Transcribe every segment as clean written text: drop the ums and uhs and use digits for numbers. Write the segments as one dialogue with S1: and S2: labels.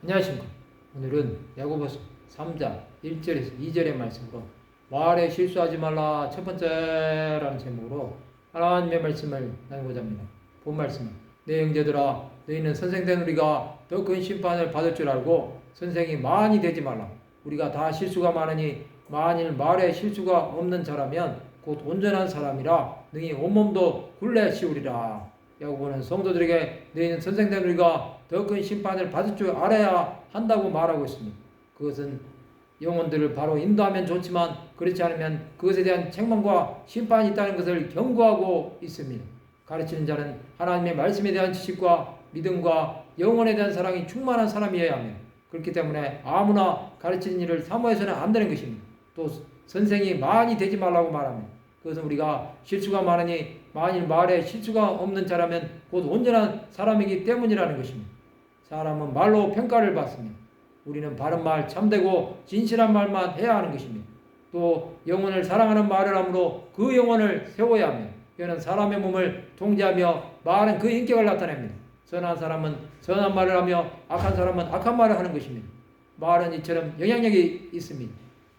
S1: 안녕하십니까. 오늘은 야고보서 3장 1절에서 2절의 말씀으로 말에 실수하지 말라 첫 번째라는 제목으로 하나님의 말씀을 나누고자 합니다. 본 말씀은 내 형제들아 너희는 선생된 우리가 더 큰 심판을 받을 줄 알고 선생이 많이 되지 말라. 우리가 다 실수가 많으니 만일 말에 실수가 없는 자라면 곧 온전한 사람이라 능히 온몸도 굴레 씌우리라. 야고보는 성도들에게 너희는 선생된 우리가 더 큰 심판을 받을 줄 알아야 한다고 말하고 있습니다. 그것은 영혼들을 바로 인도하면 좋지만 그렇지 않으면 그것에 대한 책망과 심판이 있다는 것을 경고하고 있습니다. 가르치는 자는 하나님의 말씀에 대한 지식과 믿음과 영혼에 대한 사랑이 충만한 사람이어야 합니다. 그렇기 때문에 아무나 가르치는 일을 사모해서는 안 되는 것입니다. 또 선생이 많이 되지 말라고 말합니다. 그것은 우리가 실수가 많으니 만일 말에 실수가 없는 자라면 곧 온전한 사람이기 때문이라는 것입니다. 사람은 말로 평가를 받습니다. 우리는 바른 말, 참되고 진실한 말만 해야 하는 것입니다. 또 영혼을 사랑하는 말을 하므로 그 영혼을 세워야 합니다. 이는 사람의 몸을 통제하며 말은 그 인격을 나타냅니다. 선한 사람은 선한 말을 하며 악한 사람은 악한 말을 하는 것입니다. 말은 이처럼 영향력이 있습니다.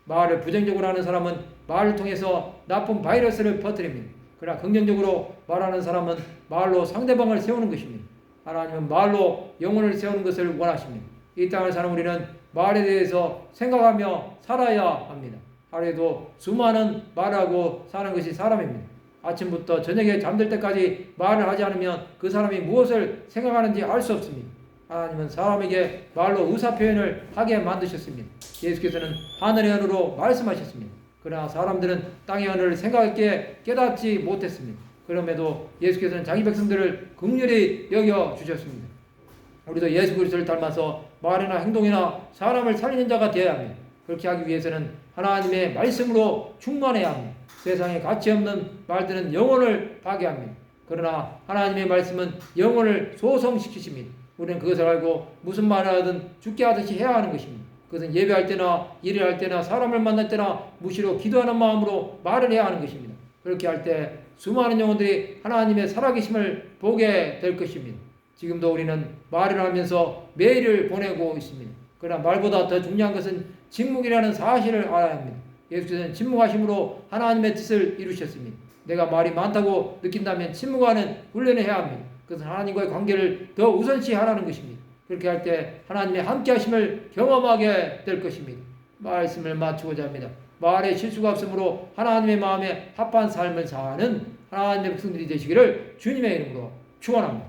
S1: 말을 부정적으로 하는 사람은 말을 통해서 나쁜 바이러스를 퍼뜨립니다. 그러나 긍정적으로 말하는 사람은 말로 상대방을 세우는 것입니다. 하나님은 말로 영혼을 세우는 것을 원하십니다. 이 땅을 사는 우리는 말에 대해서 생각하며 살아야 합니다. 하루에도 수많은 말하고 사는 것이 사람입니다. 아침부터 저녁에 잠들 때까지 말을 하지 않으면 그 사람이 무엇을 생각하는지 알 수 없습니다. 하나님은 사람에게 말로 의사표현을 하게 만드셨습니다. 예수께서는 하늘의 언어로 말씀하셨습니다. 그러나 사람들은 땅의 언어를 생각하기에 깨닫지 못했습니다. 그럼에도 예수께서는 자기 백성들을 긍휼히 여겨주셨습니다. 우리도 예수 그리스도를 닮아서 말이나 행동이나 사람을 살리는 자가 되어야 합니다. 그렇게 하기 위해서는 하나님의 말씀으로 충만해야 합니다. 세상에 가치 없는 말들은 영혼을 파괴합니다. 그러나 하나님의 말씀은 영혼을 소성시키십니다. 우리는 그것을 알고 무슨 말을 하든 죽게 하듯이 해야 하는 것입니다. 그것은 예배할 때나 일을 할 때나 사람을 만날 때나 무시로 기도하는 마음으로 말을 해야 하는 것입니다. 그렇게 할 때 수많은 영혼들이 하나님의 살아계심을 보게 될 것입니다. 지금도 우리는 말을 하면서 매일을 보내고 있습니다. 그러나 말보다 더 중요한 것은 침묵이라는 사실을 알아야 합니다. 예수께서는 침묵하심으로 하나님의 뜻을 이루셨습니다. 내가 말이 많다고 느낀다면 침묵하는 훈련을 해야 합니다. 그것은 하나님과의 관계를 더 우선시하라는 것입니다. 그렇게 할 때 하나님의 함께하심을 경험하게 될 것입니다. 말씀을 마치고자 합니다. 말에 실수가 없으므로 하나님의 마음에 합한 삶을 사는 하나님의 백성들이 되시기를 주님의 이름으로 축원합니다.